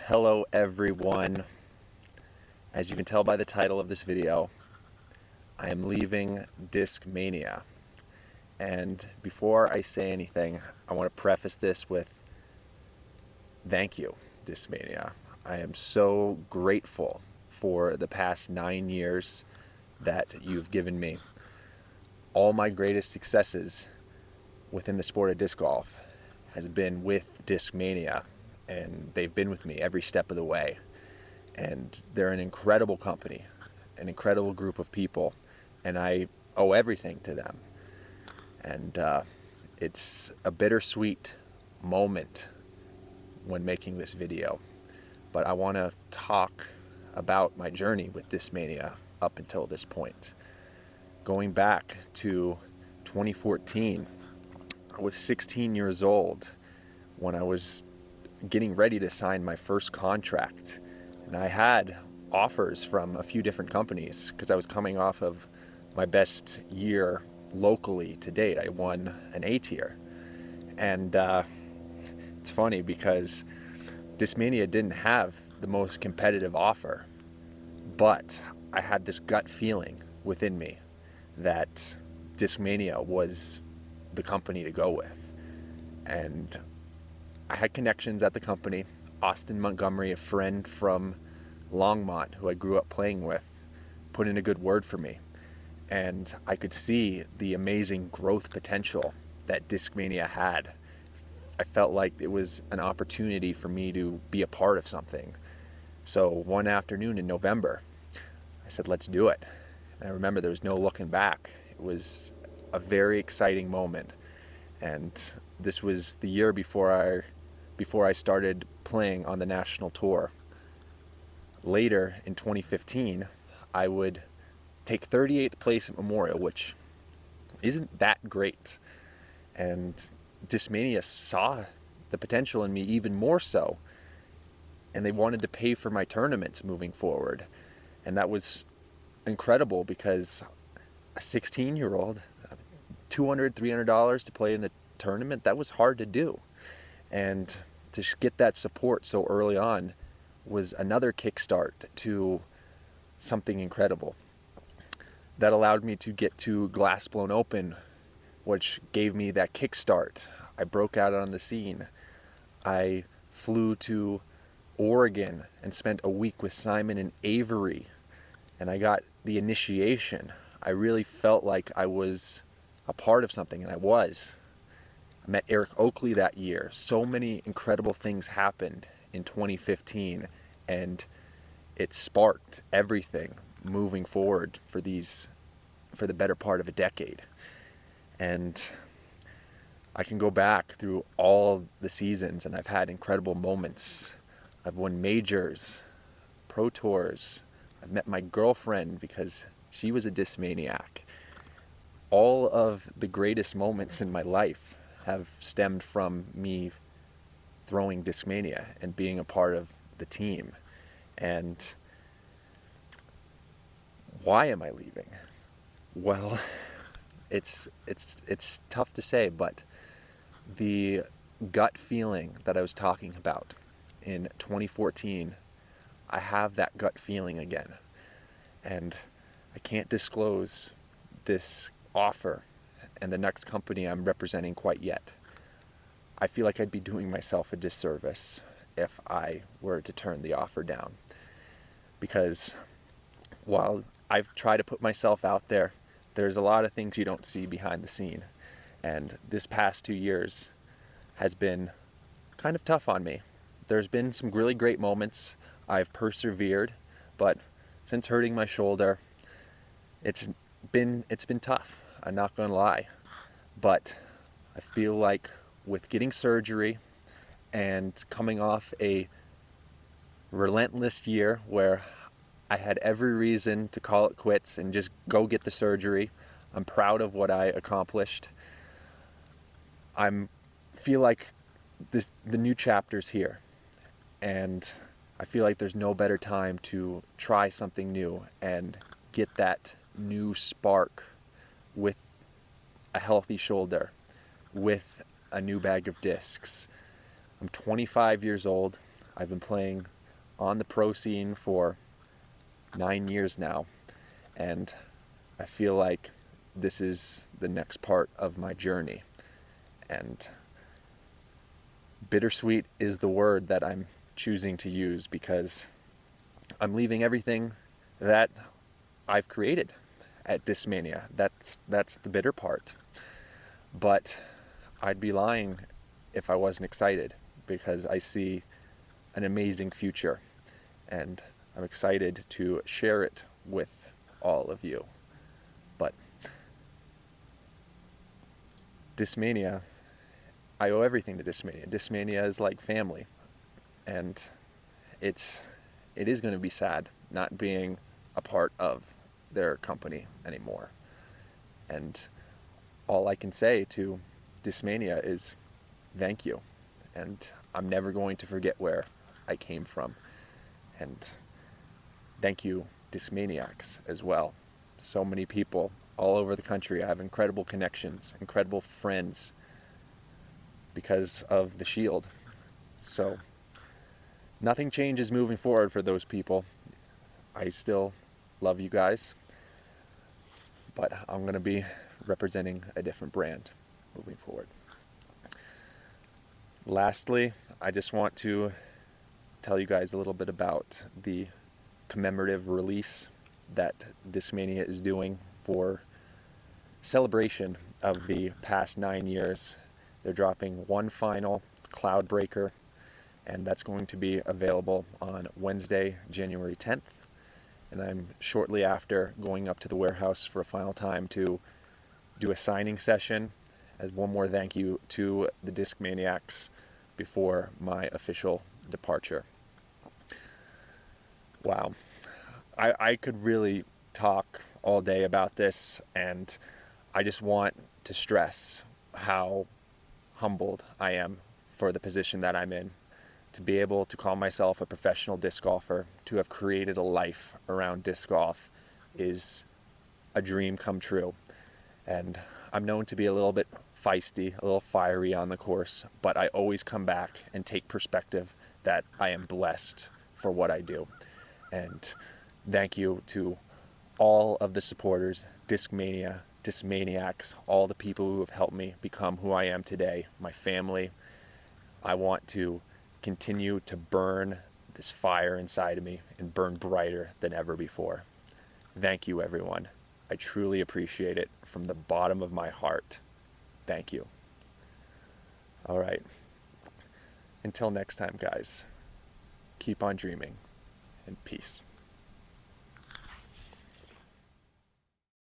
Hello everyone. As you can tell by the title of this video, I am leaving Discmania. And before I say anything, I want to preface this with thank you, Discmania. I am so grateful for the past 9 years that you've given me. All my greatest successes within the sport of disc golf has been with Discmania, and they've been with me every step of the way. And they're an incredible company, an incredible group of people, and I owe everything to them. And it's a bittersweet moment when making this video, but I want to talk about my journey with Discmania up until this point. Going back to 2014, I was 16 years old when I was getting ready to sign my first contract. And I had offers from a few different companies because I was coming off of my best year locally to date. I won an A tier. And it's funny because Discmania didn't have the most competitive offer, but I had this gut feeling within me that Discmania was the company to go with. And I had connections at the company. Austin Montgomery, a friend from Longmont who I grew up playing with, put in a good word for me. And I could see the amazing growth potential that Discmania had. I felt like it was an opportunity for me to be a part of something. So one afternoon in November, I said, let's do it. And I remember there was no looking back. It was a very exciting moment. And this was the year before I started playing on the national tour. Later in 2015, I would take 38th place at Memorial, which isn't that great. And Discmania saw the potential in me even more so. And they wanted to pay for my tournaments moving forward. And that was incredible because a 16-year-old, $200, $300 to play in a tournament, that was hard to do. And to get that support so early on was another kickstart to something incredible. That allowed me to get to Glass Blown Open, which gave me that kickstart. I broke out on the scene. I flew to Oregon and spent a week with Simon and Avery, and I got the initiation. I really felt like I was a part of something, and I was. I met Eric Oakley that year. So many incredible things happened in 2015, and it sparked everything moving forward for the better part of a decade. And I can go back through all the seasons, and I've had incredible moments. I've won majors, pro tours. I've met my girlfriend because she was a Discmaniac. All of the greatest moments in my life have stemmed from me throwing Discmania and being a part of the team. And why am I leaving? Well, it's tough to say, but the gut feeling that I was talking about in 2014, I have that gut feeling again. And I can't disclose this offer and the next company I'm representing quite yet. I feel like I'd be doing myself a disservice if I were to turn the offer down. Because while I've tried to put myself out there, there's a lot of things you don't see behind the scene. And this past 2 years has been kind of tough on me. There's been some really great moments. I've persevered, but since hurting my shoulder, it's been tough. I'm not gonna lie. But I feel like with getting surgery and coming off a relentless year where I had every reason to call it quits and just go get the surgery, I'm proud of what I accomplished. Feel like the new chapter's here, and I feel like there's no better time to try something new and get that new spark with a healthy shoulder, with a new bag of discs. I'm 25 years old. I've been playing on the pro scene for 9 years now, and I feel like this is the next part of my journey. And bittersweet is the word that I'm choosing to use, because I'm leaving everything that I've created at Discmania. That's the bitter part. But I'd be lying if I wasn't excited, because I see an amazing future, and I'm excited to share it with all of you. But Discmania, I owe everything to Discmania. Discmania is like family, and it is going to be sad not being a part of their company anymore. And all I can say to Discmania is thank you. And I'm never going to forget where I came from. And thank you, Discmaniacs, as well. So many people all over the country. I have incredible connections, incredible friends because of the Shield. So nothing changes moving forward for those people. I still love you guys, but I'm going to be representing a different brand moving forward. Lastly, I just want to tell you guys a little bit about the commemorative release that Discmania is doing for celebration of the past 9 years. They're dropping one final Cloudbreaker, and that's going to be available on Wednesday, January 10th. And I'm shortly after going up to the warehouse for a final time to do a signing session as one more thank you to the Discmaniacs before my official departure. Wow. I could really talk all day about this, and I just want to stress how humbled I am for the position that I'm in. To be able to call myself a professional disc golfer, to have created a life around disc golf, is a dream come true. And I'm known to be a little bit feisty, a little fiery on the course, but I always come back and take perspective that I am blessed for what I do. And thank you to all of the supporters, Discmania, Discmaniacs, all the people who have helped me become who I am today, my family. I want to continue to burn this fire inside of me and burn brighter than ever before. Thank you, everyone. I truly appreciate it from the bottom of my heart. Thank you. All right. Until next time, guys, keep on dreaming, and peace.